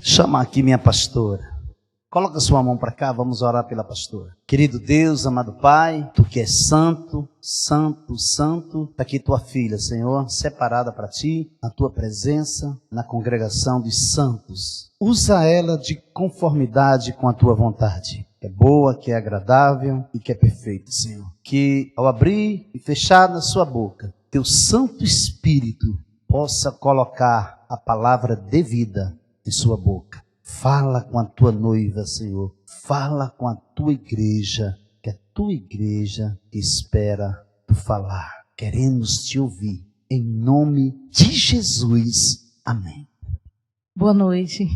Chama aqui minha pastora. Coloca sua mão para cá, vamos orar pela pastora. Querido Deus, amado Pai, Tu que és santo, santo, santo, está aqui tua filha, Senhor, separada para Ti, na Tua presença, na congregação dos santos. Usa ela de conformidade com a Tua vontade, que é boa, que é agradável e que é perfeita, Senhor. Que ao abrir e fechar na sua boca, Teu Santo Espírito possa colocar a palavra de vida em sua boca. Fala com a tua noiva, Senhor. Fala com a tua igreja, que a tua igreja espera tu falar. Queremos te ouvir. Em nome de Jesus. Amém. Boa noite.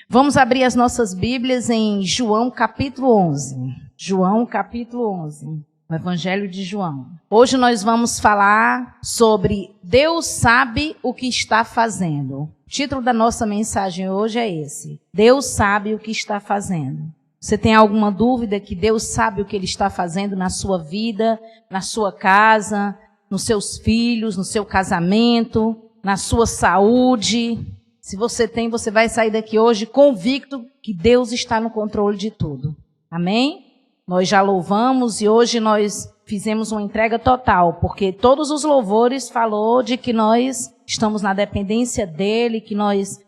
Vamos abrir as nossas Bíblias em João capítulo 11. João capítulo 11. O Evangelho de João. Hoje nós vamos falar sobre Deus sabe o que está fazendo. O título da nossa mensagem hoje é esse. Deus sabe o que está fazendo. Você tem alguma dúvida que Deus sabe o que Ele está fazendo na sua vida, na sua casa, nos seus filhos, no seu casamento, na sua saúde? Se você tem, você vai sair daqui hoje convicto que Deus está no controle de tudo. Amém? Nós já louvamos e hoje nós fizemos uma entrega total, porque todos os louvores falou de que nós estamos na dependência dele, que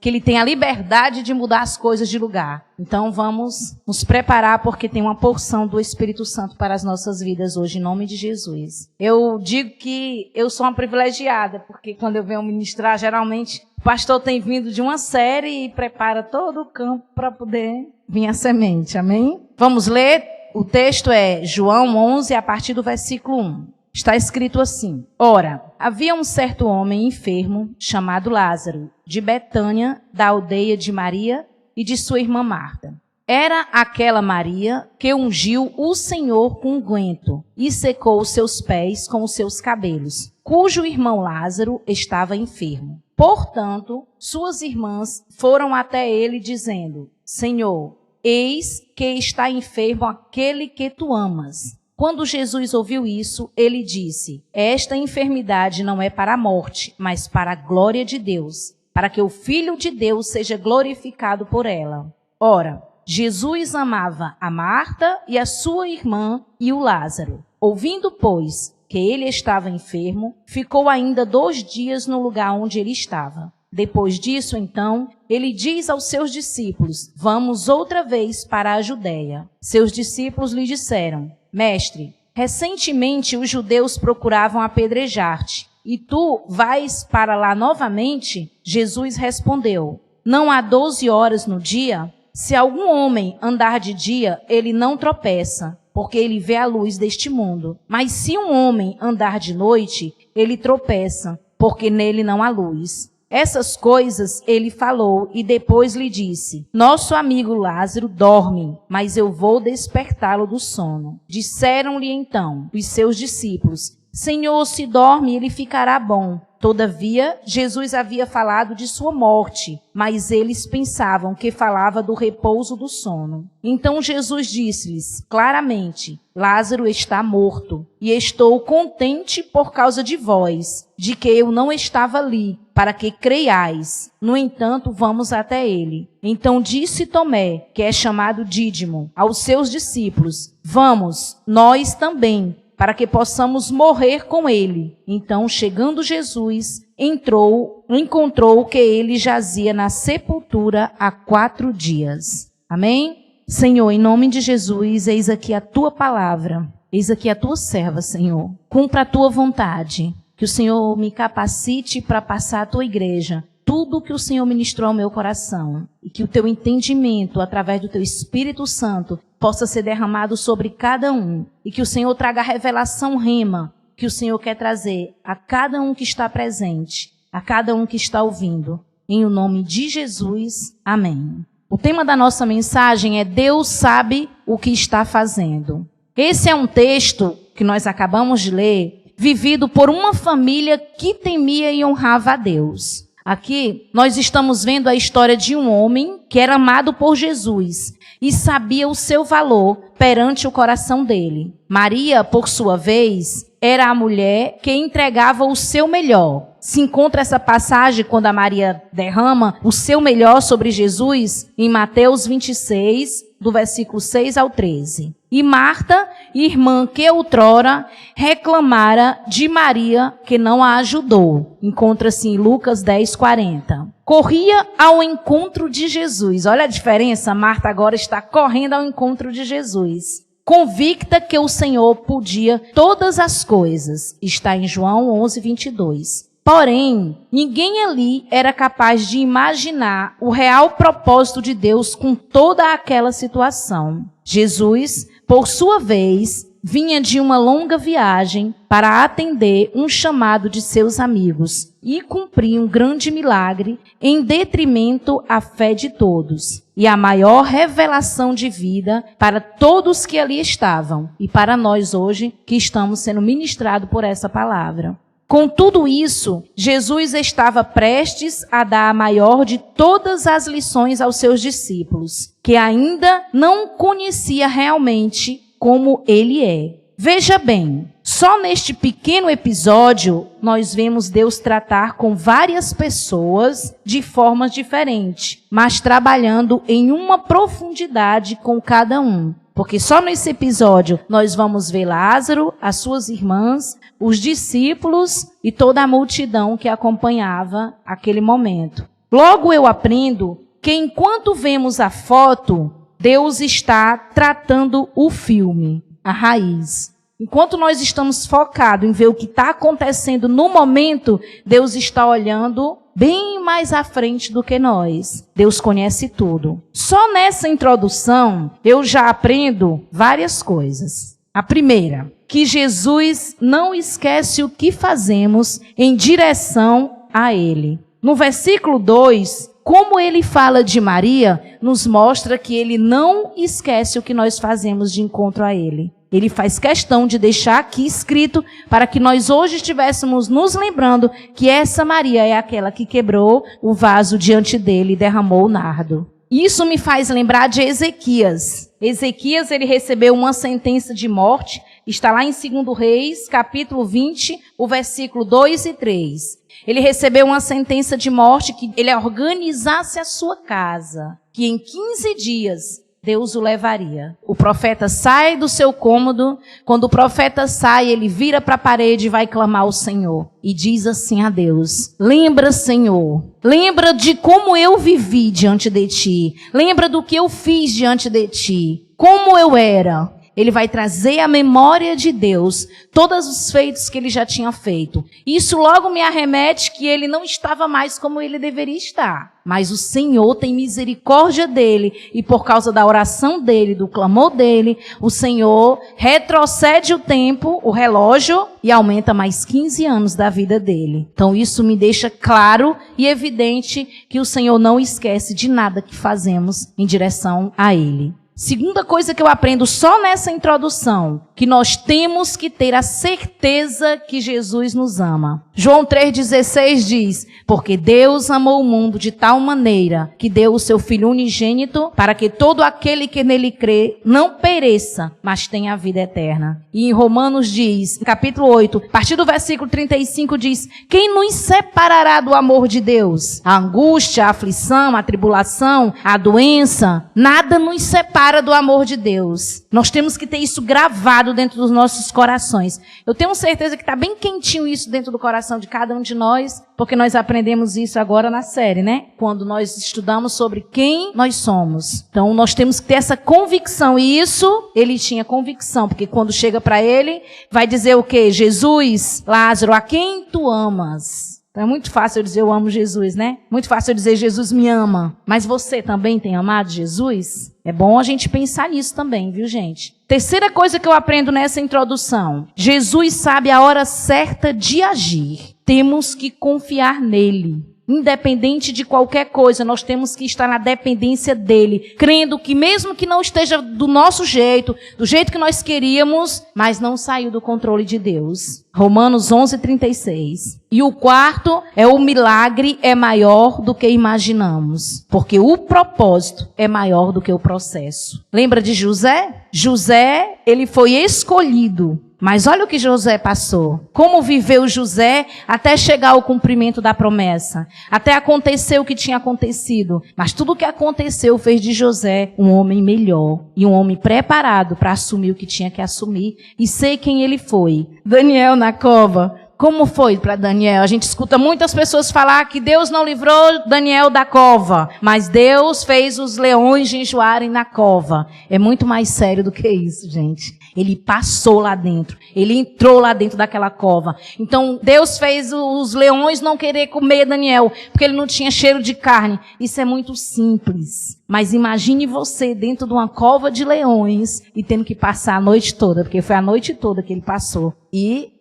ele tem a liberdade de mudar as coisas de lugar. Então vamos nos preparar, porque tem uma porção do Espírito Santo para as nossas vidas hoje, em nome de Jesus. Eu digo que eu sou uma privilegiada, porque quando eu venho ministrar, geralmente o pastor tem vindo de uma série e prepara todo o campo para poder vir a semente, amém? Vamos ler. O texto é João 11, a partir do versículo 1. Está escrito assim: Ora, havia um certo homem enfermo, chamado Lázaro, de Betânia, da aldeia de Maria e de sua irmã Marta. Era aquela Maria que ungiu o Senhor com unguento e secou os seus pés com os seus cabelos, cujo irmão Lázaro estava enfermo. Portanto, suas irmãs foram até ele dizendo: Senhor, eis que está enfermo aquele que tu amas. Quando Jesus ouviu isso, ele disse: Esta enfermidade não é para a morte, mas para a glória de Deus, para que o Filho de Deus seja glorificado por ela. Ora, Jesus amava a Marta e a sua irmã e o Lázaro. Ouvindo, pois, que ele estava enfermo, ficou ainda 2 dias no lugar onde ele estava. Depois disso, então, ele diz aos seus discípulos: Vamos outra vez para a Judéia. Seus discípulos lhe disseram: Mestre, recentemente os judeus procuravam apedrejar-te, e tu vais para lá novamente? Jesus respondeu: Não há 12 horas no dia? Se algum homem andar de dia, ele não tropeça, porque ele vê a luz deste mundo. Mas se um homem andar de noite, ele tropeça, porque nele não há luz. Essas coisas ele falou e depois lhe disse: Nosso amigo Lázaro dorme, mas eu vou despertá-lo do sono. Disseram-lhe então os seus discípulos: Senhor, se dorme, ele ficará bom. Todavia, Jesus havia falado de sua morte, mas eles pensavam que falava do repouso do sono. Então Jesus disse-lhes claramente: Lázaro está morto, e estou contente por causa de vós, de que eu não estava ali, para que creiais. No entanto, vamos até ele. Então disse Tomé, que é chamado Dídimo, aos seus discípulos: Vamos, nós também, para que possamos morrer com ele. Então, chegando Jesus, encontrou que ele jazia na sepultura há 4 dias. Amém? Senhor, em nome de Jesus, eis aqui a tua palavra, eis aqui a tua serva, Senhor. Cumpra a tua vontade, que o Senhor me capacite para passar à tua igreja tudo o que o Senhor ministrou ao meu coração, e que o teu entendimento, através do teu Espírito Santo, possa ser derramado sobre cada um, e que o Senhor traga a revelação rema que o Senhor quer trazer a cada um que está presente, a cada um que está ouvindo. Em o nome de Jesus, amém. O tema da nossa mensagem é Deus sabe o que está fazendo. Esse é um texto que nós acabamos de ler, vivido por uma família que temia e honrava a Deus. Aqui nós estamos vendo a história de um homem que era amado por Jesus e sabia o seu valor perante o coração dele. Maria, por sua vez, era a mulher que entregava o seu melhor, se encontra essa passagem quando a Maria derrama o seu melhor sobre Jesus em Mateus 26, do versículo 6 ao 13. E Marta, irmã que outrora reclamara de Maria que não a ajudou. Encontra-se em Lucas 10, 40. Corria ao encontro de Jesus. Olha a diferença, Marta agora está correndo ao encontro de Jesus. Convicta que o Senhor podia todas as coisas. Está em João 11, 22. Porém, ninguém ali era capaz de imaginar o real propósito de Deus com toda aquela situação. Jesus, por sua vez, vinha de uma longa viagem para atender um chamado de seus amigos e cumprir um grande milagre em detrimento à fé de todos e a maior revelação de vida para todos que ali estavam e para nós hoje que estamos sendo ministrados por essa palavra. Com tudo isso, Jesus estava prestes a dar a maior de todas as lições aos seus discípulos, que ainda não conhecia realmente como ele é. Veja bem, só neste pequeno episódio, nós vemos Deus tratar com várias pessoas de formas diferentes, mas trabalhando em uma profundidade com cada um. Porque só nesse episódio nós vamos ver Lázaro, as suas irmãs, os discípulos e toda a multidão que acompanhava aquele momento. Logo eu aprendo que enquanto vemos a foto, Deus está tratando o filme, a raiz. Enquanto nós estamos focados em ver o que está acontecendo no momento, Deus está olhando bem mais à frente do que nós. Deus conhece tudo. Só nessa introdução, eu já aprendo várias coisas. A primeira, que Jesus não esquece o que fazemos em direção a Ele. No versículo 2, como ele fala de Maria, nos mostra que ele não esquece o que nós fazemos de encontro a Ele. Ele faz questão de deixar aqui escrito para que nós hoje estivéssemos nos lembrando que essa Maria é aquela que quebrou o vaso diante dele e derramou o nardo. Isso me faz lembrar de Ezequias. Ezequias, ele recebeu uma sentença de morte, está lá em 2 Reis, capítulo 20, o versículo 2 e 3. Ele recebeu uma sentença de morte que ele organizasse a sua casa, que em 15 dias Deus o levaria. O profeta sai do seu cômodo. Quando o profeta sai, ele vira para a parede e vai clamar ao Senhor. E diz assim a Deus: lembra, Senhor, lembra de como eu vivi diante de ti. Lembra do que eu fiz diante de ti. Como eu era. Ele vai trazer à memória de Deus todos os feitos que ele já tinha feito. Isso logo me arremete que ele não estava mais como ele deveria estar. Mas o Senhor tem misericórdia dele e por causa da oração dele, do clamor dele, o Senhor retrocede o tempo, o relógio, e aumenta mais 15 anos da vida dele. Então isso me deixa claro e evidente que o Senhor não esquece de nada que fazemos em direção a ele. Segunda coisa que eu aprendo só nessa introdução, que nós temos que ter a certeza que Jesus nos ama. João 3,16 diz: porque Deus amou o mundo de tal maneira que deu o seu Filho unigênito para que todo aquele que nele crê não pereça, mas tenha a vida eterna. E em Romanos diz, capítulo 8, a partir do versículo 35 diz: quem nos separará do amor de Deus? A angústia, a aflição, a tribulação, a doença, nada nos separa do amor de Deus. Nós temos que ter isso gravado dentro dos nossos corações. Eu tenho certeza que está bem quentinho isso dentro do coração de cada um de nós, porque nós aprendemos isso agora na série, né? Quando nós estudamos sobre quem nós somos. Então nós temos que ter essa convicção, e isso ele tinha convicção, porque quando chega para ele, vai dizer o quê? Jesus, Lázaro, a quem tu amas? Então é muito fácil eu dizer eu amo Jesus, né? Muito fácil eu dizer Jesus me ama. Mas você também tem amado Jesus? É bom a gente pensar nisso também, viu, gente? Terceira coisa que eu aprendo nessa introdução. Jesus sabe a hora certa de agir. Temos que confiar nele. Independente de qualquer coisa, nós temos que estar na dependência dele, crendo que mesmo que não esteja do nosso jeito, do jeito que nós queríamos, mas não saiu do controle de Deus. Romanos 11:36. E o quarto é: o milagre é maior do que imaginamos, porque o propósito é maior do que o processo. Lembra de José? José, ele foi escolhido, Mas olha o que José passou. Como viveu José até chegar ao cumprimento da promessa. Até acontecer o que tinha acontecido. Mas tudo o que aconteceu fez de José um homem melhor. E um homem preparado para assumir o que tinha que assumir. E ser quem ele foi. Daniel na cova. Como foi para Daniel? A gente escuta muitas pessoas falar que Deus não livrou Daniel da cova, mas Deus fez os leões jejuarem na cova. É muito mais sério do que isso, gente. Ele passou lá dentro. Ele entrou lá dentro daquela cova. Então, Deus fez os leões não querer comer Daniel, porque ele não tinha cheiro de carne. Isso é muito simples. Mas imagine você dentro de uma cova de leões e tendo que passar a noite toda, porque foi a noite toda que ele passou. E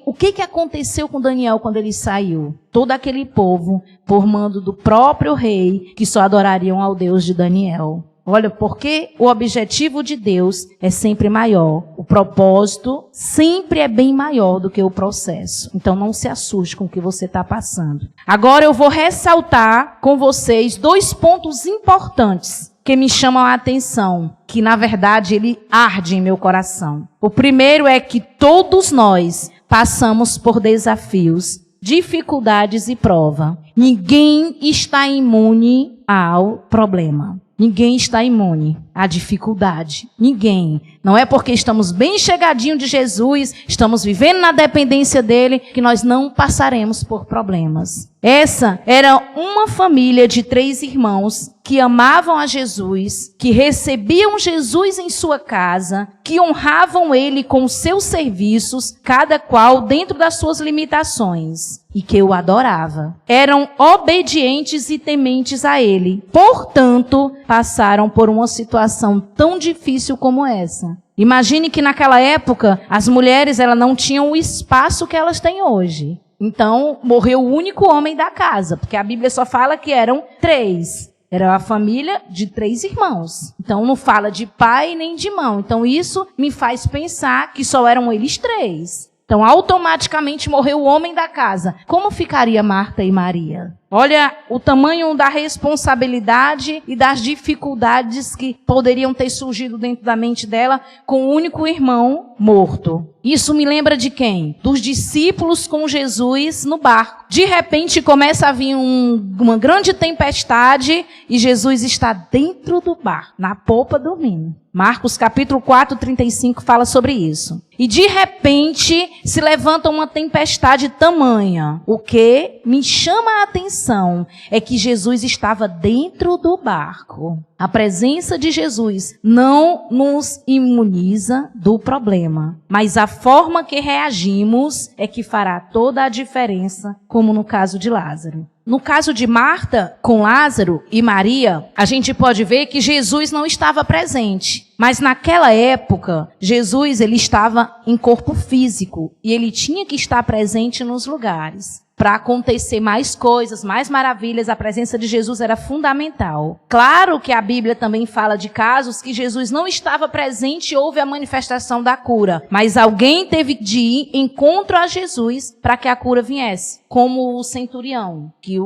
o que aconteceu com Daniel quando ele saiu? Todo aquele povo, por mando do próprio rei, que só adorariam ao Deus de Daniel. Olha, porque o objetivo de Deus é sempre maior. O propósito sempre é bem maior do que o processo. Então não se assuste com o que você está passando. Agora eu vou ressaltar com vocês 2 pontos importantes que me chamam a atenção, que na verdade ele arde em meu coração. O primeiro é que todos nós passamos por desafios, dificuldades e prova. Ninguém está imune ao problema. Ninguém está imune à dificuldade. Ninguém. Não é porque estamos bem chegadinho de Jesus, estamos vivendo na dependência dele, que nós não passaremos por problemas. Essa era uma família de 3 irmãos que amavam a Jesus, que recebiam Jesus em sua casa, que honravam ele com os seus serviços, cada qual dentro das suas limitações, e que o adorava. Eram obedientes e tementes a ele. Portanto, passaram por uma situação tão difícil como essa. Imagine que naquela época, as mulheres elas não tinham o espaço que elas têm hoje. Então, morreu o único homem da casa, porque a Bíblia só fala que eram 3. Era a família de 3 irmãos. Então, não fala de pai nem de mãe. Então, isso me faz pensar que só eram eles 3. Então, automaticamente morreu o homem da casa. Como ficaria Marta e Maria? Olha o tamanho da responsabilidade e das dificuldades que poderiam ter surgido dentro da mente dela com o único irmão morto. Isso me lembra de quem? Dos discípulos com Jesus no barco. De repente começa a vir uma grande tempestade e Jesus está dentro do barco, na popa dormindo. Marcos capítulo 4, 35 fala sobre isso. E de repente se levanta uma tempestade tamanha. O que me chama a atenção é que Jesus estava dentro do barco. A presença de Jesus não nos imuniza do problema, mas a forma que reagimos é que fará toda a diferença, como no caso de Lázaro. No caso de Marta com Lázaro e Maria, a gente pode ver que Jesus não estava presente. Mas naquela época, Jesus ele estava em corpo físico e ele tinha que estar presente nos lugares. Para acontecer mais coisas, mais maravilhas, a presença de Jesus era fundamental. Claro que a Bíblia também fala de casos que Jesus não estava presente e houve a manifestação da cura. Mas alguém teve de ir em encontro a Jesus para que a cura viesse. Como o centurião, que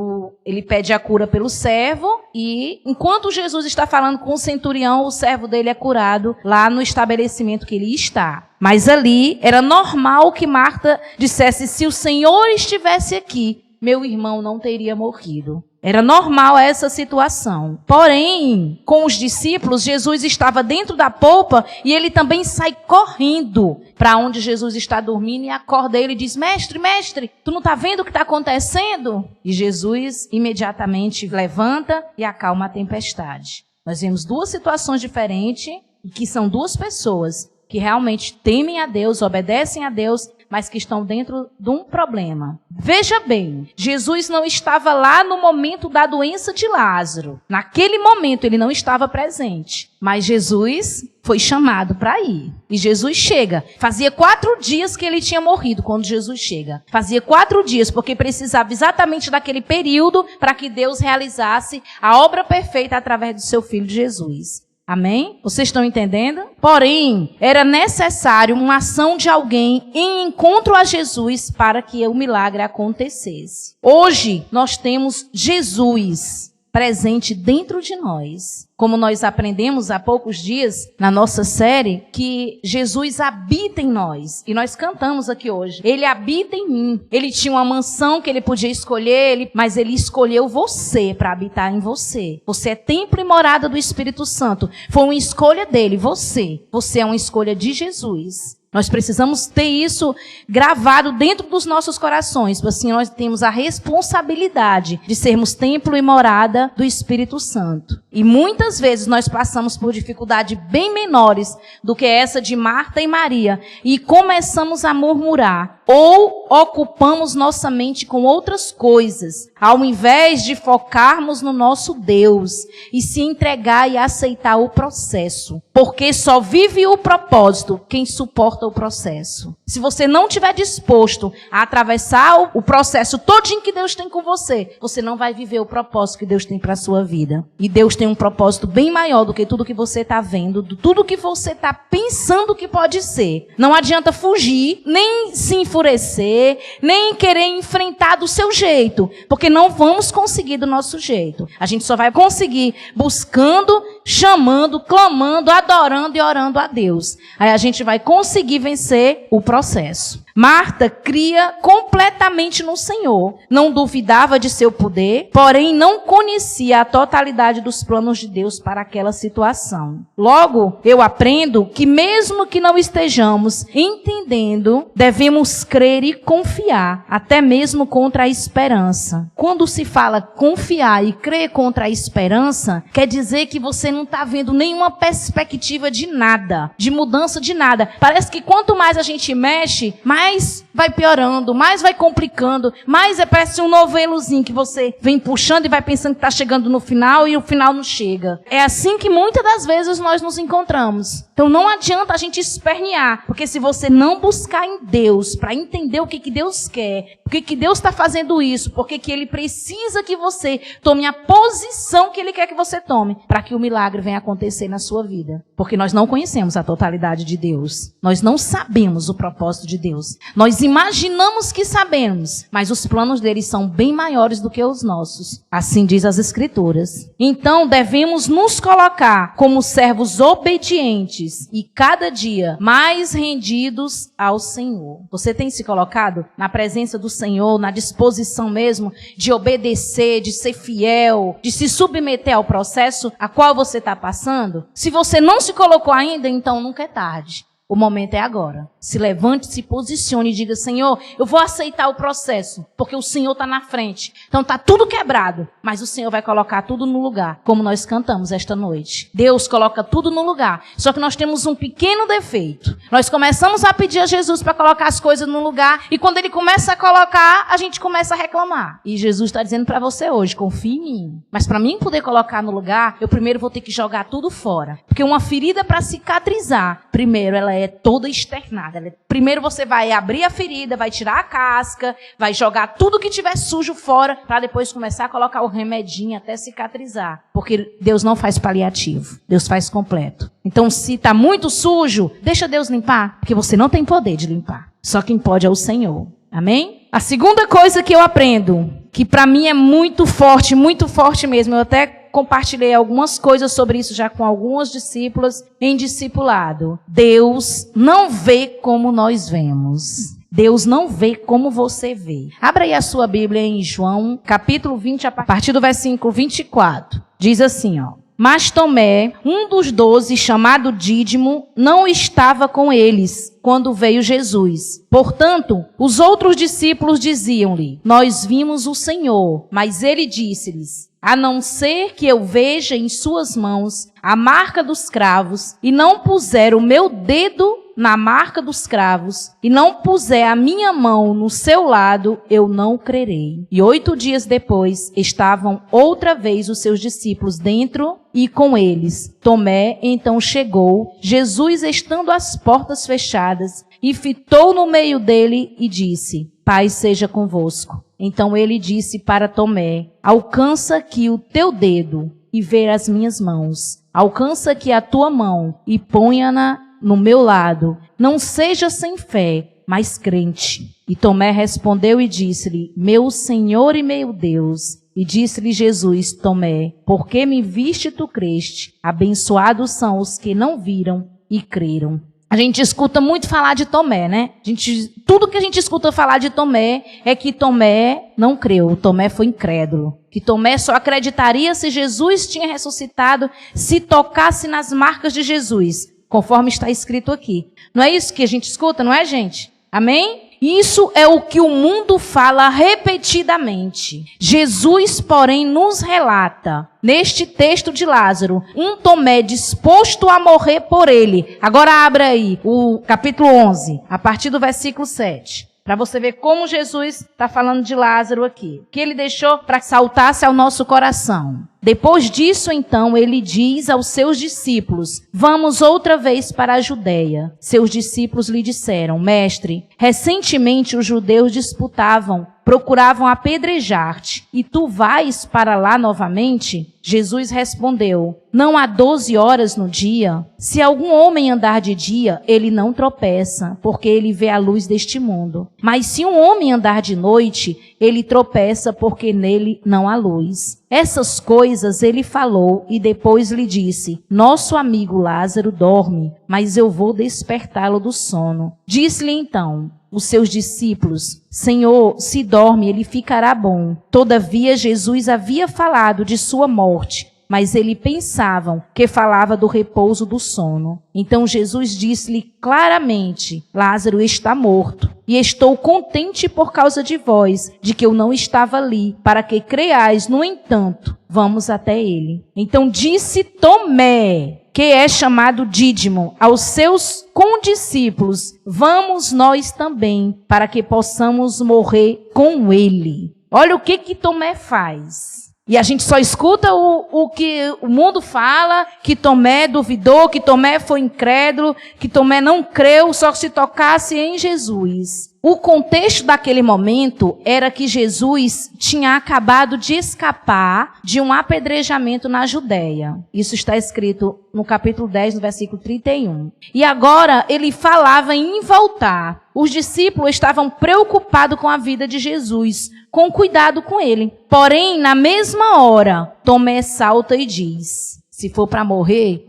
ele pede a cura pelo servo e enquanto Jesus está falando com o centurião, o servo dele é curado lá no estabelecimento que ele está. Mas ali era normal que Marta dissesse, se o Senhor estivesse aqui, meu irmão não teria morrido. Era normal essa situação. Porém, com os discípulos, Jesus estava dentro da polpa e ele também sai correndo para onde Jesus está dormindo e acorda ele e diz, mestre, tu não está vendo o que está acontecendo? E Jesus imediatamente levanta e acalma a tempestade. Nós vemos 2 situações diferentes, que são 2 pessoas que realmente temem a Deus, obedecem a Deus, mas que estão dentro de um problema. Veja bem, Jesus não estava lá no momento da doença de Lázaro. Naquele momento ele não estava presente. Mas Jesus foi chamado para ir. E Jesus chega. Fazia 4 dias que ele tinha morrido quando Jesus chega. Fazia 4 dias, porque precisava exatamente daquele período para que Deus realizasse a obra perfeita através do seu Filho Jesus. Amém? Vocês estão entendendo? Porém, era necessário uma ação de alguém em encontro a Jesus para que o milagre acontecesse. Hoje, nós temos Jesus. presente dentro de nós. Como nós aprendemos há poucos dias na nossa série, que Jesus habita em nós. E nós cantamos aqui hoje. Ele habita em mim. Ele tinha uma mansão que ele podia escolher, mas ele escolheu você para habitar em você. Você é templo e morada do Espírito Santo. Foi uma escolha dele, você. Você é uma escolha de Jesus. Nós precisamos ter isso gravado dentro dos nossos corações, assim nós temos a responsabilidade de sermos templo e morada do Espírito Santo. E muitas vezes nós passamos por dificuldades bem menores do que essa de Marta e Maria e começamos a murmurar ou ocupamos nossa mente com outras coisas, ao invés de focarmos no nosso Deus e se entregar e aceitar o processo. Porque só vive o propósito quem suporta o processo. Se você não estiver disposto a atravessar o processo todinho que Deus tem com você, você não vai viver o propósito que Deus tem para a sua vida. E Deus tem um propósito bem maior do que tudo que você está vendo, do tudo que você está pensando que pode ser. Não adianta fugir, nem se enfurecer, nem querer enfrentar do seu jeito, porque não vamos conseguir do nosso jeito. A gente só vai conseguir buscando, chamando, clamando, adorando e orando a Deus. Aí a gente vai conseguir vencer o processo. Marta cria completamente no Senhor. Não duvidava de seu poder, porém não conhecia a totalidade dos planos de Deus para aquela situação. Logo, eu aprendo que mesmo que não estejamos entendendo, devemos crer e confiar, até mesmo contra a esperança. Quando se fala confiar e crer contra a esperança, quer dizer que você não está vendo nenhuma perspectiva de nada, de mudança de nada. Parece que quanto mais a gente mexe, mais vai piorando, mais vai complicando, mais parece um novelozinho que você vem puxando e vai pensando que está chegando no final e o final não chega. É assim que muitas das vezes nós nos encontramos. Então não adianta a gente espernear, porque se você não buscar em Deus para entender o que Deus quer, por que Deus está fazendo isso, porque Ele precisa que você tome a posição que Ele quer que você tome, para que o milagre venha acontecer na sua vida. Porque nós não conhecemos a totalidade de Deus. Nós não sabemos o propósito de Deus. Nós imaginamos que sabemos, mas os planos dele são bem maiores do que os nossos. Assim diz as Escrituras. Então devemos nos colocar como servos obedientes e cada dia mais rendidos ao Senhor. Você tem se colocado na presença do Senhor, na disposição mesmo de obedecer, de ser fiel, de se submeter ao processo a qual você está passando? Se você não se colocou ainda, então nunca é tarde. O momento é agora. Se levante, se posicione e diga: Senhor, eu vou aceitar o processo, porque o Senhor está na frente. Então está tudo quebrado, mas o Senhor vai colocar tudo no lugar, como nós cantamos esta noite. Deus coloca tudo no lugar, só que nós temos um pequeno defeito. Nós começamos a pedir a Jesus para colocar as coisas no lugar, e quando Ele começa a colocar, a gente começa a reclamar. E Jesus está dizendo para você hoje: confie em mim. Mas para mim poder colocar no lugar, eu primeiro vou ter que jogar tudo fora. Porque uma ferida, para cicatrizar, primeiro ela é toda externada. Primeiro você vai abrir a ferida, vai tirar a casca, vai jogar tudo que tiver sujo fora, para depois começar a colocar o remedinho até cicatrizar. Porque Deus não faz paliativo, Deus faz completo. Então, se está muito sujo, deixa Deus limpar, porque você não tem poder de limpar. Só quem pode é o Senhor. Amém? A segunda coisa que eu aprendo, que para mim é muito forte mesmo, eu até compartilhei algumas coisas sobre isso já com algumas discípulas em discipulado. Deus não vê como nós vemos. Deus não vê como você vê. Abra aí a sua Bíblia em João, capítulo 20, a partir do versículo 24. Diz assim, ó: Mas Tomé, um dos 12, chamado Dídimo, não estava com eles quando veio Jesus. Portanto, os outros discípulos diziam-lhe: Nós vimos o Senhor. Mas ele disse-lhes: A não ser que eu veja em suas mãos a marca dos cravos, e não puser o meu dedo na marca dos cravos, e não puser a minha mão no seu lado, eu não crerei. E 8 dias depois, estavam outra vez os seus discípulos dentro e com eles. Tomé então chegou, Jesus estando as portas fechadas, e fitou no meio dele e disse: Paz seja convosco. Então ele disse para Tomé: Alcança aqui o teu dedo e vê as minhas mãos. Alcança aqui a tua mão e ponha-na no meu lado. Não seja sem fé, mas crente. E Tomé respondeu e disse-lhe: Meu Senhor e meu Deus. E disse-lhe Jesus: Tomé, por que me viste tu creste? Abençoados são os que não viram e creram. A gente escuta muito falar de Tomé, né? Tudo que a gente escuta falar de Tomé é que Tomé não creu, Tomé foi incrédulo. Que Tomé só acreditaria se Jesus tinha ressuscitado, se tocasse nas marcas de Jesus, conforme está escrito aqui. Não é isso que a gente escuta, não é, gente? Amém? Isso é o que o mundo fala repetidamente. Jesus, porém, nos relata, neste texto de Lázaro, um Tomé disposto a morrer por ele. Agora abra aí o capítulo 11, a partir do versículo 7. Para você ver como Jesus está falando de Lázaro aqui. Que ele deixou para que saltasse ao nosso coração. Depois disso, então, ele diz aos seus discípulos: Vamos outra vez para a Judeia. Seus discípulos lhe disseram: Mestre, recentemente os judeus procuravam apedrejar-te, e tu vais para lá novamente? Jesus respondeu: Não há 12 horas no dia? Se algum homem andar de dia, ele não tropeça, porque ele vê a luz deste mundo. Mas se um homem andar de noite, ele tropeça, porque nele não há luz. Essas coisas ele falou e depois lhe disse: Nosso amigo Lázaro dorme, mas eu vou despertá-lo do sono. Disse-lhe então os seus discípulos: Senhor, se dorme, ele ficará bom. Todavia Jesus havia falado de sua morte, mas eles pensavam que falava do repouso do sono. Então Jesus disse-lhe claramente: Lázaro está morto, e estou contente por causa de vós, de que eu não estava ali, para que creiais. No entanto, vamos até ele. Então disse Tomé, que é chamado Dídimo, aos seus condiscípulos: Vamos nós também, para que possamos morrer com ele. Olha o que Tomé faz. E a gente só escuta o que o mundo fala, que Tomé duvidou, que Tomé foi incrédulo, que Tomé não creu, só se tocasse em Jesus. O contexto daquele momento era que Jesus tinha acabado de escapar de um apedrejamento na Judeia. Isso está escrito no capítulo 10, no versículo 31. E agora ele falava em voltar. Os discípulos estavam preocupados com a vida de Jesus, com cuidado com ele. Porém, na mesma hora, Tomé salta e diz: Se for para morrer,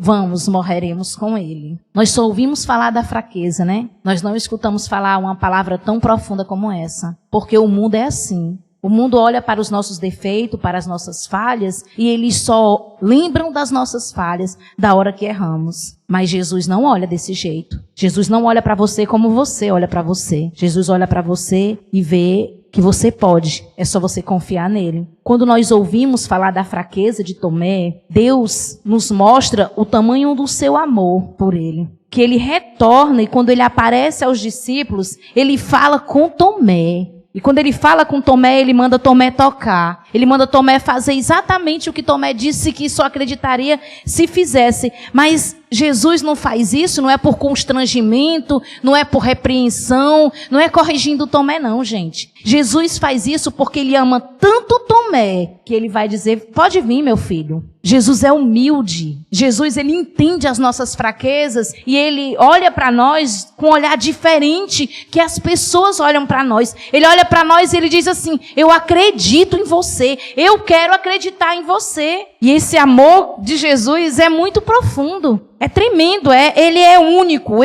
morreremos com ele. Nós só ouvimos falar da fraqueza, né? Nós não escutamos falar uma palavra tão profunda como essa. Porque o mundo é assim. O mundo olha para os nossos defeitos, para as nossas falhas, e eles só lembram das nossas falhas da hora que erramos. Mas Jesus não olha desse jeito. Jesus não olha para você como você olha para você. Jesus olha para você e vê que você pode, é só você confiar nele. Quando nós ouvimos falar da fraqueza de Tomé, Deus nos mostra o tamanho do seu amor por ele. Que ele retorna e quando ele aparece aos discípulos, ele fala com Tomé. E quando ele fala com Tomé, ele manda Tomé tocar. Ele manda Tomé fazer exatamente o que Tomé disse que só acreditaria se fizesse. Mas Jesus não faz isso, não é por constrangimento, não é por repreensão, não é corrigindo Tomé não, gente. Jesus faz isso porque ele ama tanto Tomé, que ele vai dizer: pode vir, meu filho. Jesus é humilde. Jesus, ele entende as nossas fraquezas e ele olha para nós com um olhar diferente que as pessoas olham para nós. Ele olha para nós e ele diz assim: eu acredito em você, eu quero acreditar em você. E esse amor de Jesus é muito profundo. É tremendo, ele é único,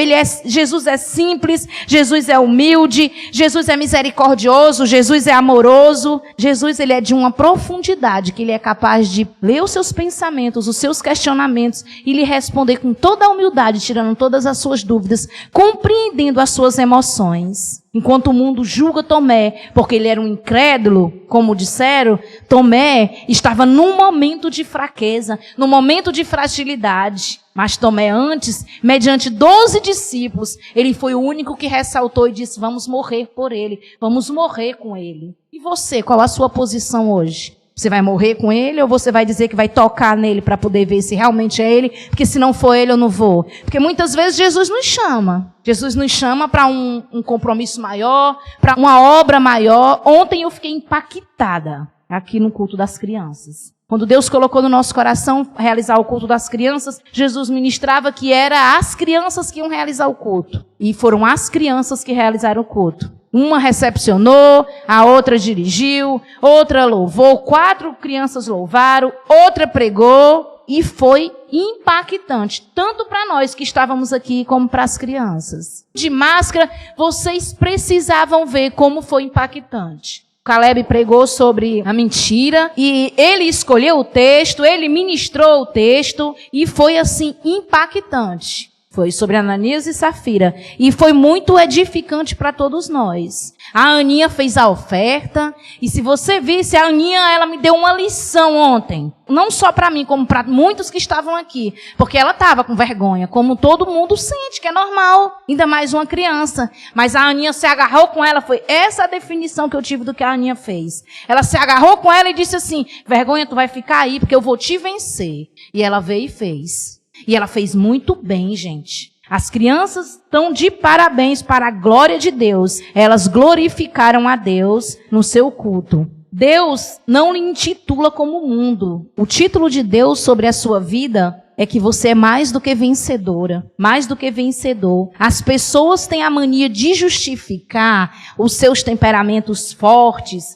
Jesus é simples, Jesus é humilde, Jesus é misericordioso, Jesus é amoroso. Jesus, ele é de uma profundidade que ele é capaz de ler os seus pensamentos, os seus questionamentos e lhe responder com toda a humildade, tirando todas as suas dúvidas, compreendendo as suas emoções. Enquanto o mundo julga Tomé, porque ele era um incrédulo, como disseram, Tomé estava num momento de fraqueza, num momento de fragilidade. Mas Tomé antes, mediante 12 discípulos, ele foi o único que ressaltou e disse: vamos morrer por ele, vamos morrer com ele. E você, qual a sua posição hoje? Você vai morrer com ele ou você vai dizer que vai tocar nele para poder ver se realmente é ele? Porque se não for ele, eu não vou. Porque muitas vezes Jesus nos chama. Jesus nos chama para um compromisso maior, para uma obra maior. Ontem eu fiquei impactada aqui no culto das crianças. Quando Deus colocou no nosso coração realizar o culto das crianças, Jesus ministrava que era as crianças que iam realizar o culto. E foram as crianças que realizaram o culto. Uma recepcionou, a outra dirigiu, outra louvou, 4 crianças louvaram, outra pregou. E foi impactante, tanto para nós que estávamos aqui, como para as crianças. De máscara, vocês precisavam ver como foi impactante. Caleb pregou sobre a mentira e ele escolheu o texto, ele ministrou o texto e foi assim impactante. Foi sobre Ananias e Safira. E foi muito edificante para todos nós. A Aninha fez a oferta. E se você visse, a Aninha, ela me deu uma lição ontem. Não só para mim, como para muitos que estavam aqui. Porque ela estava com vergonha, como todo mundo sente, que é normal. Ainda mais uma criança. Mas a Aninha se agarrou com ela. Foi essa a definição que eu tive do que a Aninha fez. Ela se agarrou com ela e disse assim, vergonha, tu vai ficar aí, porque eu vou te vencer. E ela veio e fez. E ela fez muito bem, gente. As crianças estão de parabéns para a glória de Deus. Elas glorificaram a Deus no seu culto. Deus não lhe intitula como mundo. O título de Deus sobre a sua vida é que você é mais do que vencedora, mais do que vencedor. As pessoas têm a mania de justificar os seus temperamentos fortes,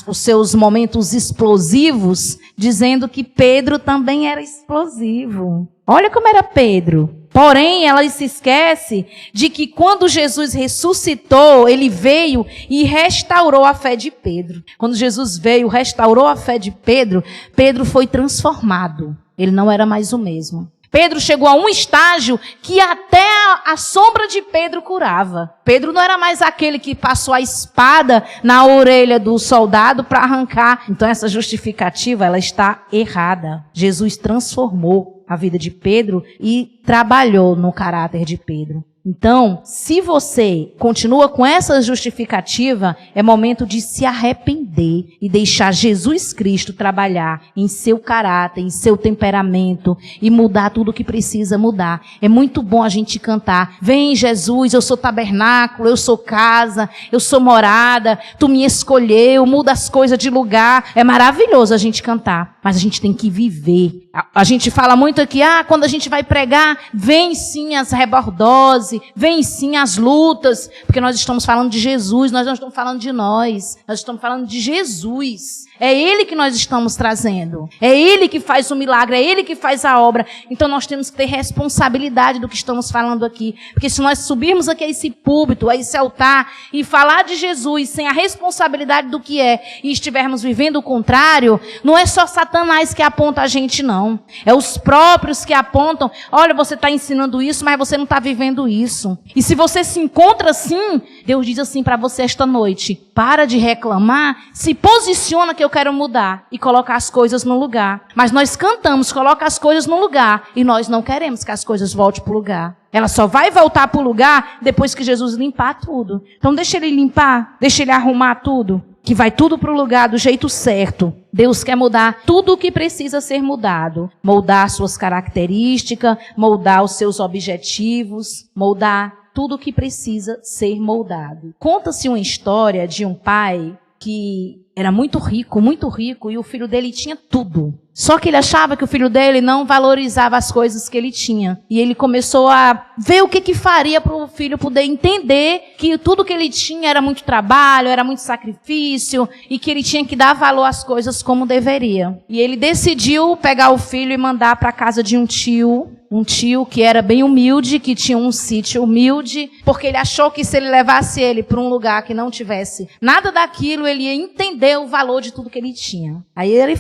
os seus momentos explosivos, dizendo que Pedro também era explosivo. Olha como era Pedro. Porém, ela se esquece de que quando Jesus ressuscitou, ele veio e restaurou a fé de Pedro. Quando Jesus veio, restaurou a fé de Pedro, Pedro foi transformado. Ele não era mais o mesmo. Pedro chegou a um estágio que até a sombra de Pedro curava. Pedro não era mais aquele que passou a espada na orelha do soldado para arrancar. Então essa justificativa, ela está errada. Jesus transformou a vida de Pedro e trabalhou no caráter de Pedro. Então, se você continua com essa justificativa, é momento de se arrepender e deixar Jesus Cristo trabalhar em seu caráter, em seu temperamento e mudar tudo o que precisa mudar. É muito bom a gente cantar, vem Jesus, eu sou tabernáculo, eu sou casa, eu sou morada, tu me escolheu, muda as coisas de lugar. É maravilhoso a gente cantar, mas a gente tem que viver. A gente fala muito aqui, quando a gente vai pregar, vem sim as rebordoses, vem sim as lutas, porque nós estamos falando de Jesus, nós não estamos falando de nós estamos falando de Jesus. É Ele que nós estamos trazendo. É Ele que faz o milagre, é Ele que faz a obra. Então nós temos que ter responsabilidade do que estamos falando aqui. Porque se nós subirmos aqui a esse púlpito, a esse altar, e falar de Jesus sem a responsabilidade do que é, e estivermos vivendo o contrário, não é só Satanás que aponta a gente, não. É os próprios que apontam, olha, você está ensinando isso, mas você não está vivendo isso. E se você se encontra assim, Deus diz assim para você esta noite, para de reclamar, se posiciona que eu quero mudar e colocar as coisas no lugar. Mas nós cantamos, coloca as coisas no lugar e nós não queremos que as coisas voltem para o lugar. Ela só vai voltar para o lugar depois que Jesus limpar tudo. Então deixa Ele limpar, deixa Ele arrumar tudo, que vai tudo para o lugar do jeito certo. Deus quer mudar tudo o que precisa ser mudado. Moldar suas características, moldar os seus objetivos, moldar tudo o que precisa ser moldado. Conta-se uma história de um pai que era muito rico, e o filho dele tinha tudo. Só que ele achava que o filho dele não valorizava as coisas que ele tinha. E ele começou a ver o que faria para o filho poder entender que tudo que ele tinha era muito trabalho, era muito sacrifício, e que ele tinha que dar valor às coisas como deveria. E ele decidiu pegar o filho e mandar para a casa de um tio que era bem humilde, que tinha um sítio humilde, porque ele achou que se ele levasse ele para um lugar que não tivesse nada daquilo, ele ia entender o valor de tudo que ele tinha. Aí ele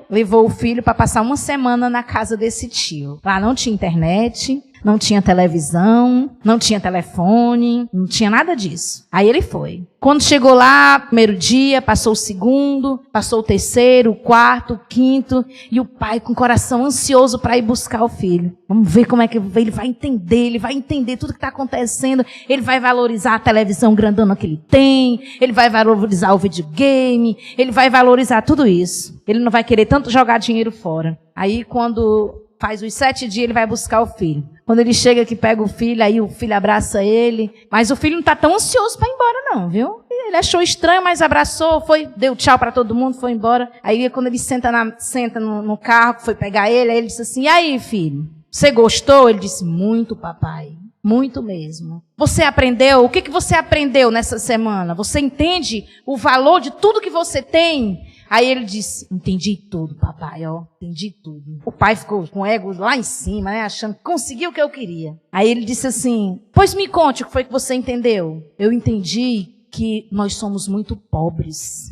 levou o filho para passar uma semana na casa desse tio. Lá não tinha internet, não tinha televisão, não tinha telefone, não tinha nada disso. Aí ele foi. Quando chegou lá, primeiro dia, passou o segundo, passou o terceiro, o quarto, o quinto, e o pai com o coração ansioso para ir buscar o filho. Vamos ver como é que ele vai entender tudo que está acontecendo, ele vai valorizar a televisão grandona que ele tem, ele vai valorizar o videogame, ele vai valorizar tudo isso. Ele não vai querer tanto jogar dinheiro fora. Aí quando faz os 7 dias, ele vai buscar o filho. Quando ele chega aqui, pega o filho, aí o filho abraça ele. Mas o filho não está tão ansioso para ir embora, não, viu? Ele achou estranho, mas abraçou, deu tchau para todo mundo, foi embora. Aí quando ele senta no carro, foi pegar ele, aí ele disse assim, e aí, filho, você gostou? Ele disse, muito, papai. Muito mesmo. Você aprendeu? O que você aprendeu nessa semana? Você entende o valor de tudo que você tem? Aí ele disse, entendi tudo, papai, entendi tudo. O pai ficou com o ego lá em cima, né, achando que conseguiu o que eu queria. Aí ele disse assim, pois me conte o que foi que você entendeu. Eu entendi que nós somos muito pobres.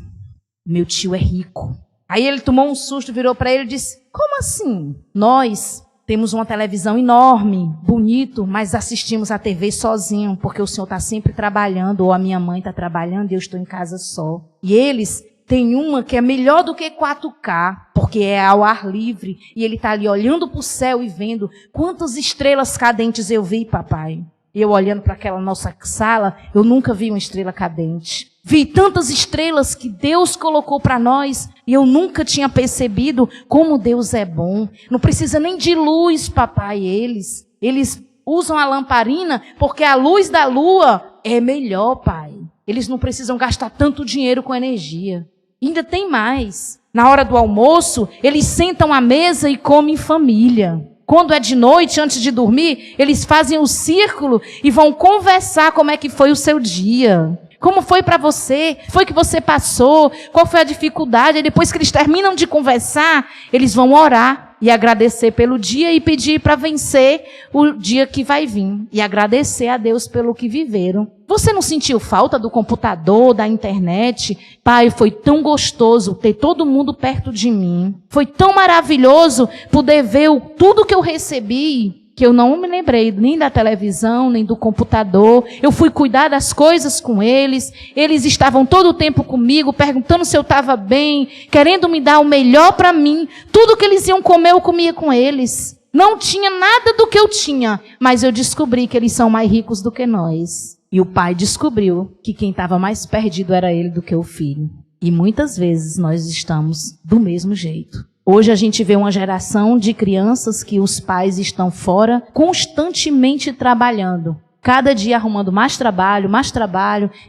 Meu tio é rico. Aí ele tomou um susto, virou para ele e disse, como assim? Nós temos uma televisão enorme, bonito, mas assistimos a TV sozinho, porque o senhor está sempre trabalhando, ou a minha mãe está trabalhando e eu estou em casa só. E eles têm uma que é melhor do que 4K, porque é ao ar livre, e ele está ali olhando para o céu e vendo quantas estrelas cadentes eu vi, papai. Eu olhando para aquela nossa sala, eu nunca vi uma estrela cadente. Vi tantas estrelas que Deus colocou para nós e eu nunca tinha percebido como Deus é bom. Não precisa nem de luz, papai, eles usam a lamparina porque a luz da lua é melhor, pai. Eles não precisam gastar tanto dinheiro com energia. E ainda tem mais. Na hora do almoço, eles sentam à mesa e comem em família. Quando é de noite, antes de dormir, eles fazem o círculo e vão conversar como é que foi o seu dia. Como foi para você? Foi que você passou? Qual foi a dificuldade? E depois que eles terminam de conversar, eles vão orar e agradecer pelo dia e pedir para vencer o dia que vai vir. E agradecer a Deus pelo que viveram. Você não sentiu falta do computador, da internet? Pai, foi tão gostoso ter todo mundo perto de mim. Foi tão maravilhoso poder ver tudo que eu recebi, que eu não me lembrei nem da televisão, nem do computador. Eu fui cuidar das coisas com eles. Eles estavam todo o tempo comigo, perguntando se eu estava bem, querendo me dar o melhor para mim. Tudo que eles iam comer, eu comia com eles. Não tinha nada do que eu tinha, mas eu descobri que eles são mais ricos do que nós. E o pai descobriu que quem estava mais perdido era ele do que o filho. E muitas vezes nós estamos do mesmo jeito. Hoje a gente vê uma geração de crianças que os pais estão fora, constantemente trabalhando. Cada dia arrumando mais trabalho,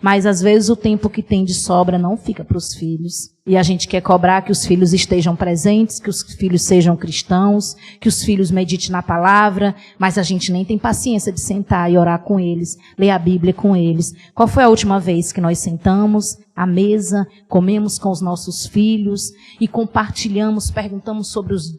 mas às vezes o tempo que tem de sobra não fica para os filhos. E a gente quer cobrar que os filhos estejam presentes, que os filhos sejam cristãos, que os filhos meditem na palavra, mas a gente nem tem paciência de sentar e orar com eles, ler a Bíblia com eles. Qual foi a última vez que nós sentamos à mesa, comemos com os nossos filhos e compartilhamos, perguntamos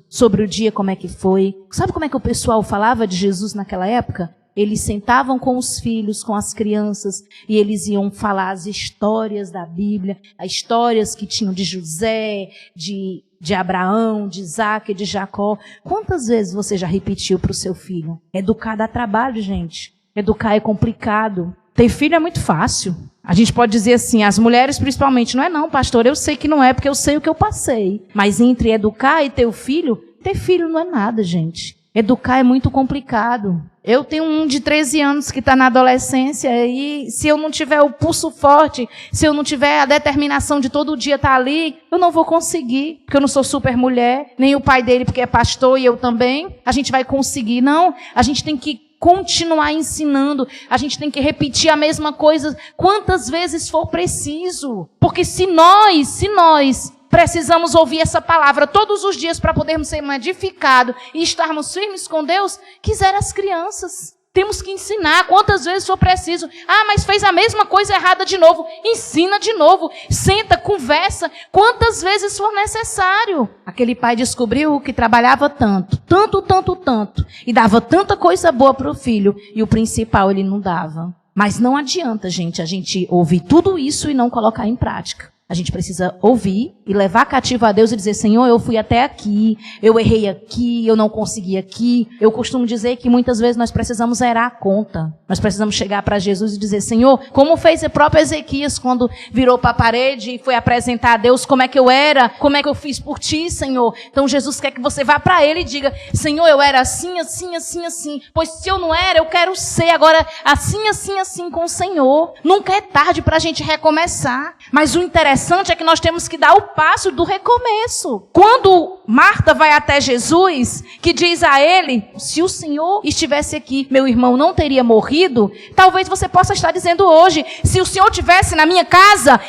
sobre o dia, como é que foi? Sabe como é que o pessoal falava de Jesus naquela época? Eles sentavam com os filhos, com as crianças, e eles iam falar as histórias da Bíblia, as histórias que tinham de José, de Abraão, de Isaac, de Jacó. Quantas vezes você já repetiu para o seu filho? Educar dá trabalho, gente. Educar é complicado. Ter filho é muito fácil. A gente pode dizer assim, as mulheres principalmente, não é não, pastor, eu sei que não é, porque eu sei o que eu passei. Mas entre educar e ter filho não é nada, gente. Educar é muito complicado. Eu tenho um de 13 anos que está na adolescência e se eu não tiver o pulso forte, se eu não tiver a determinação de todo dia estar ali, eu não vou conseguir, porque eu não sou super mulher, nem o pai dele porque é pastor e eu também. A gente vai conseguir, não. A gente tem que continuar ensinando, a gente tem que repetir a mesma coisa quantas vezes for preciso. Porque se nós precisamos ouvir essa palavra todos os dias para podermos ser edificados e estarmos firmes com Deus, quiser as crianças. Temos que ensinar quantas vezes for preciso. Ah, mas fez a mesma coisa errada de novo. Ensina de novo. Senta, conversa, quantas vezes for necessário. Aquele pai descobriu que trabalhava tanto, e dava tanta coisa boa para o filho, e o principal ele não dava. Mas não adianta, gente, a gente ouvir tudo isso e não colocar em prática. A gente precisa ouvir e levar cativo a Deus e dizer, Senhor, eu fui até aqui, eu errei aqui, eu não consegui aqui. Eu costumo dizer que muitas vezes nós precisamos zerar a conta. Nós precisamos chegar para Jesus e dizer, Senhor, como fez o próprio Ezequias quando virou para a parede e foi apresentar a Deus como é que eu era, como é que eu fiz por ti, Senhor. Então Jesus quer que você vá para ele e diga, Senhor, eu era assim, assim, assim, assim. Pois se eu não era, eu quero ser agora assim, assim, assim com o Senhor. Nunca é tarde para a gente recomeçar. Mas o interessante é que nós temos que dar o passo do recomeço. Quando Marta vai até Jesus, que diz a ele, se o Senhor estivesse aqui, meu irmão não teria morrido. Talvez você possa estar dizendo hoje, se o Senhor estivesse na minha casa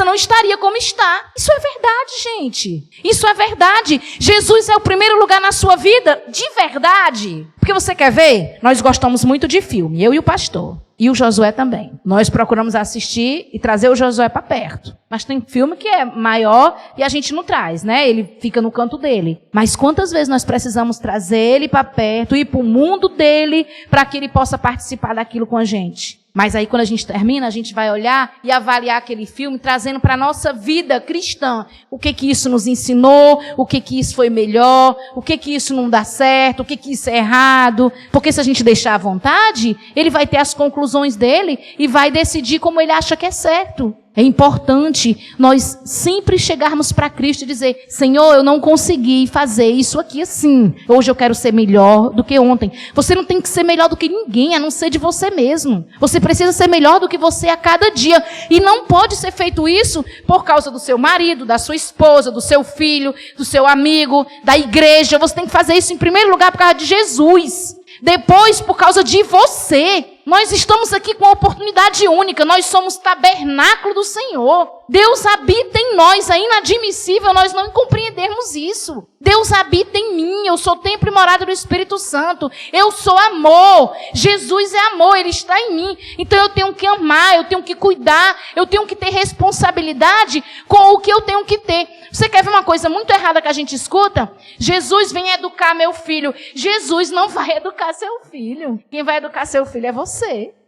não estaria como está. Isso é verdade, gente. Isso é verdade. Jesus é o primeiro lugar na sua vida, de verdade. Porque você quer ver? Nós gostamos muito de filme, eu e o pastor. E o Josué também. Nós procuramos assistir e trazer o Josué para perto. Mas tem filme que é maior e a gente não traz, né? Ele fica no canto dele. Mas quantas vezes nós precisamos trazer ele para perto, ir para o mundo dele, para que ele possa participar daquilo com a gente? Mas aí quando a gente termina, a gente vai olhar e avaliar aquele filme, trazendo para a nossa vida cristã. O que isso nos ensinou, o que isso foi melhor, o que isso não dá certo, o que isso é errado. Porque se a gente deixar à vontade, ele vai ter as conclusões dele e vai decidir como ele acha que é certo. É importante nós sempre chegarmos para Cristo e dizer, Senhor, eu não consegui fazer isso aqui assim. Hoje eu quero ser melhor do que ontem. Você não tem que ser melhor do que ninguém, a não ser de você mesmo. Você precisa ser melhor do que você a cada dia. E não pode ser feito isso por causa do seu marido, da sua esposa, do seu filho, do seu amigo, da igreja. Você tem que fazer isso em primeiro lugar por causa de Jesus. Depois, por causa de você. Nós estamos aqui com uma oportunidade única. Nós somos tabernáculo do Senhor. Deus habita em nós. É inadmissível nós não compreendermos isso. Deus habita em mim. Eu sou templo e morada do Espírito Santo. Eu sou amor. Jesus é amor. Ele está em mim. Então eu tenho que amar. Eu tenho que cuidar. Eu tenho que ter responsabilidade com o que eu tenho que ter. Você quer ver uma coisa muito errada que a gente escuta? Jesus vem educar meu filho. Jesus não vai educar seu filho. Quem vai educar seu filho é você.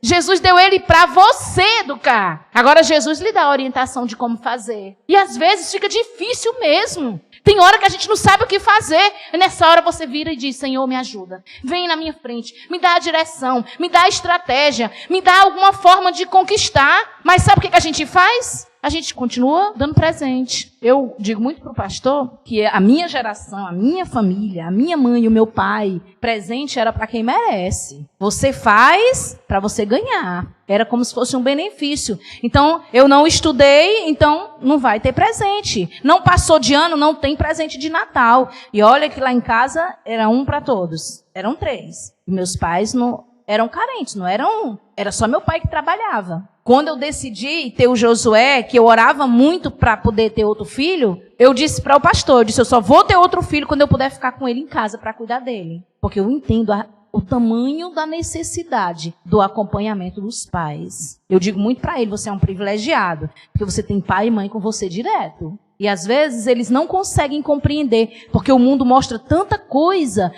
Jesus deu ele para você educar. Agora Jesus lhe dá a orientação de como fazer. E às vezes fica difícil mesmo. Tem hora que a gente não sabe o que fazer. E nessa hora você vira e diz, Senhor, me ajuda. Vem na minha frente. Me dá a direção. Me dá a estratégia. Me dá alguma forma de conquistar. Mas sabe o que a gente faz? A gente continua dando presente. Eu digo muito para o pastor que a minha geração, a minha família, a minha mãe e o meu pai, presente era para quem merece. Você faz para você ganhar. Era como se fosse um benefício. Então, eu não estudei, então não vai ter presente. Não passou de ano, não tem presente de Natal. E olha que lá em casa era um para todos. Eram 3. E meus pais não eram carentes, não eram... Era só meu pai que trabalhava. Quando eu decidi ter o Josué, que eu orava muito para poder ter outro filho, eu disse para o pastor, eu só vou ter outro filho quando eu puder ficar com ele em casa para cuidar dele. Porque eu entendo o tamanho da necessidade do acompanhamento dos pais. Eu digo muito para ele, você é um privilegiado, porque você tem pai e mãe com você direto. E às vezes eles não conseguem compreender, porque o mundo mostra tanta coisa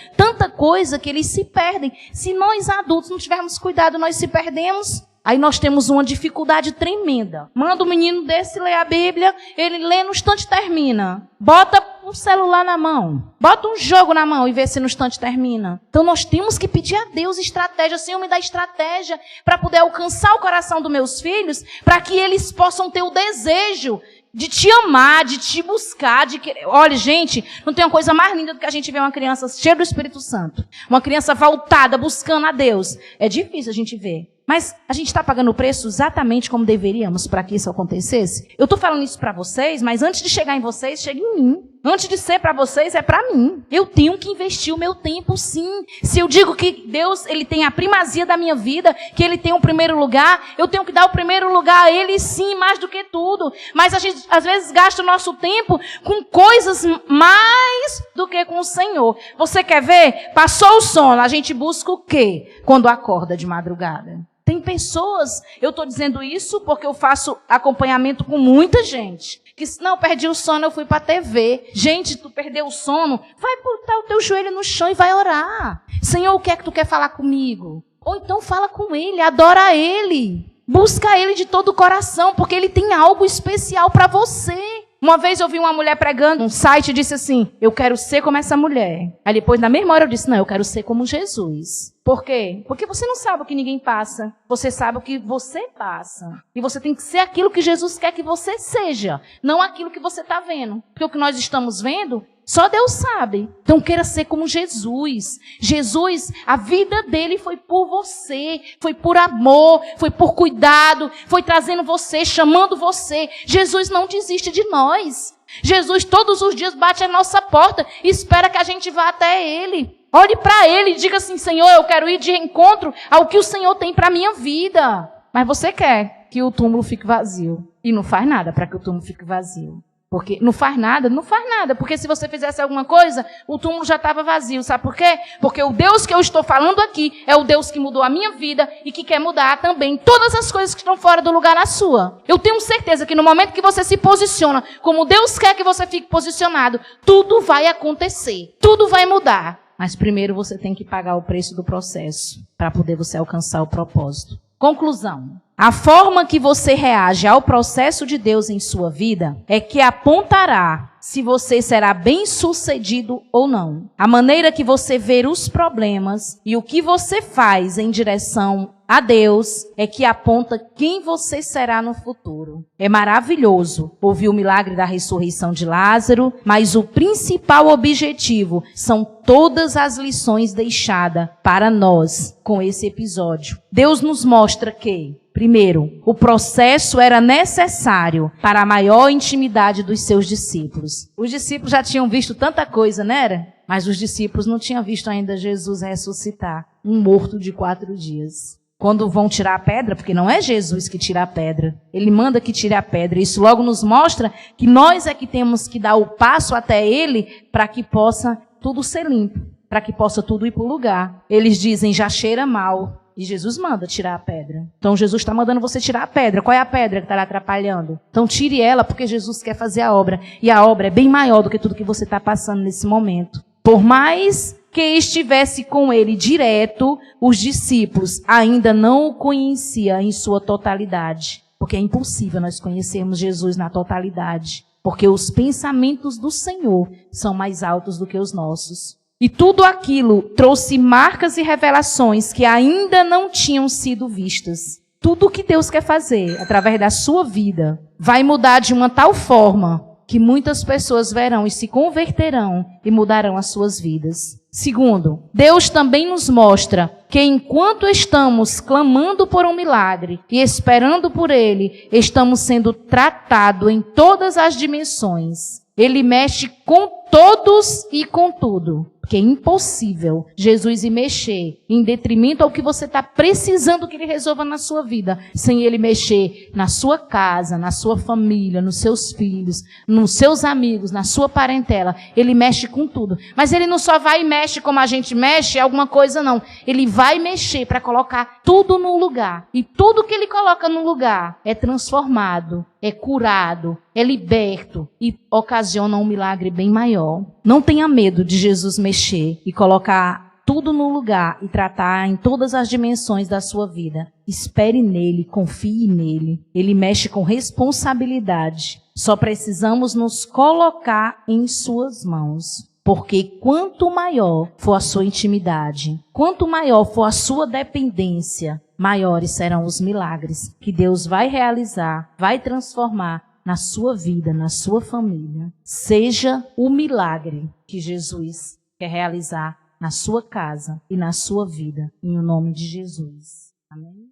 que eles se perdem. Se nós adultos não tivermos cuidado, nós se perdemos. Aí nós temos uma dificuldade tremenda. Manda um menino desse ler a Bíblia, ele lê, no instante termina. Bota um celular na mão, bota um jogo na mão e vê se no instante termina. Então nós temos que pedir a Deus estratégia. Senhor, me dá estratégia para poder alcançar o coração dos meus filhos, para que eles possam ter o desejo de te amar, de te buscar, de querer. Olha, gente, não tem uma coisa mais linda do que a gente ver uma criança cheia do Espírito Santo. Uma criança voltada, buscando a Deus. É difícil a gente ver. Mas a gente está pagando o preço exatamente como deveríamos para que isso acontecesse? Eu estou falando isso para vocês, mas antes de chegar em vocês, chega em mim. Antes de ser para vocês, é para mim. Eu tenho que investir o meu tempo, sim. Se eu digo que Deus, Ele tem a primazia da minha vida, que Ele tem o primeiro lugar, eu tenho que dar o primeiro lugar a Ele, sim, mais do que tudo. Mas a gente, às vezes, gasta o nosso tempo com coisas mais do que com o Senhor. Você quer ver? Passou o sono, a gente busca o quê quando acorda de madrugada? Tem pessoas, eu estou dizendo isso porque eu faço acompanhamento com muita gente, que não, perdi o sono, eu fui para a TV. Gente, tu perdeu o sono, vai botar o teu joelho no chão e vai orar. Senhor, o que é que tu quer falar comigo? Ou então fala com Ele, adora Ele. Busca Ele de todo o coração, porque Ele tem algo especial para você. Uma vez eu vi uma mulher pregando, um site e disse assim, eu quero ser como essa mulher. Aí depois, na mesma hora, eu disse, não, eu quero ser como Jesus. Por quê? Porque você não sabe o que ninguém passa. Você sabe o que você passa. E você tem que ser aquilo que Jesus quer que você seja. Não aquilo que você está vendo. Porque o que nós estamos vendo, só Deus sabe. Então queira ser como Jesus. Jesus, a vida dele foi por você. Foi por amor. Foi por cuidado. Foi trazendo você, chamando você. Jesus não desiste de nós. Jesus todos os dias bate a nossa porta e espera que a gente vá até Ele. Olhe para Ele e diga assim: Senhor, eu quero ir de encontro ao que o Senhor tem para a minha vida. Mas você quer que o túmulo fique vazio. E não faz nada para que o túmulo fique vazio. Porque não faz nada. Porque se você fizesse alguma coisa, o túmulo já estava vazio. Sabe por quê? Porque o Deus que eu estou falando aqui é o Deus que mudou a minha vida e que quer mudar também todas as coisas que estão fora do lugar na sua. Eu tenho certeza que no momento que você se posiciona como Deus quer que você fique posicionado, tudo vai acontecer. Tudo vai mudar. Mas primeiro você tem que pagar o preço do processo para poder você alcançar o propósito. Conclusão. A forma que você reage ao processo de Deus em sua vida é que apontará se você será bem-sucedido ou não. A maneira que você vê os problemas e o que você faz em direção a Deus é que aponta quem você será no futuro. É maravilhoso ouvir o milagre da ressurreição de Lázaro, mas o principal objetivo são todas as lições deixadas para nós com esse episódio. Deus nos mostra que, primeiro, o processo era necessário para a maior intimidade dos seus discípulos. Os discípulos já tinham visto tanta coisa, não era? Mas os discípulos não tinham visto ainda Jesus ressuscitar um morto de 4 dias. Quando vão tirar a pedra, porque não é Jesus que tira a pedra, Ele manda que tire a pedra. Isso logo nos mostra que nós é que temos que dar o passo até Ele para que possa tudo ser limpo, para que possa tudo ir para o lugar. Eles dizem, já cheira mal. E Jesus manda tirar a pedra. Então Jesus está mandando você tirar a pedra. Qual é a pedra que está lhe atrapalhando? Então tire ela, porque Jesus quer fazer a obra. E a obra é bem maior do que tudo que você está passando nesse momento. Por mais que estivesse com ele direto, os discípulos ainda não o conheciam em sua totalidade. Porque é impossível nós conhecermos Jesus na totalidade. Porque os pensamentos do Senhor são mais altos do que os nossos. E tudo aquilo trouxe marcas e revelações que ainda não tinham sido vistas. Tudo o que Deus quer fazer através da sua vida vai mudar de uma tal forma que muitas pessoas verão e se converterão e mudarão as suas vidas. Segundo, Deus também nos mostra que enquanto estamos clamando por um milagre e esperando por ele, estamos sendo tratados em todas as dimensões. Ele mexe com todos e com tudo. Porque é impossível Jesus ir mexer em detrimento ao que você está precisando que Ele resolva na sua vida, sem Ele mexer na sua casa, na sua família, nos seus filhos, nos seus amigos, na sua parentela. Ele mexe com tudo. Mas Ele não só vai e mexe como a gente mexe, alguma coisa não. Ele vai mexer para colocar tudo no lugar. E tudo que Ele coloca no lugar é transformado, é curado, é liberto e ocasiona um milagre bem maior. Não tenha medo de Jesus mexer e colocar tudo no lugar e tratar em todas as dimensões da sua vida. Espere nele, confie nele. Ele mexe com responsabilidade. Só precisamos nos colocar em suas mãos. Porque quanto maior for a sua intimidade, quanto maior for a sua dependência, maiores serão os milagres que Deus vai realizar, vai transformar na sua vida, na sua família. Seja o milagre que Jesus quer realizar na sua casa e na sua vida, em nome de Jesus. Amém?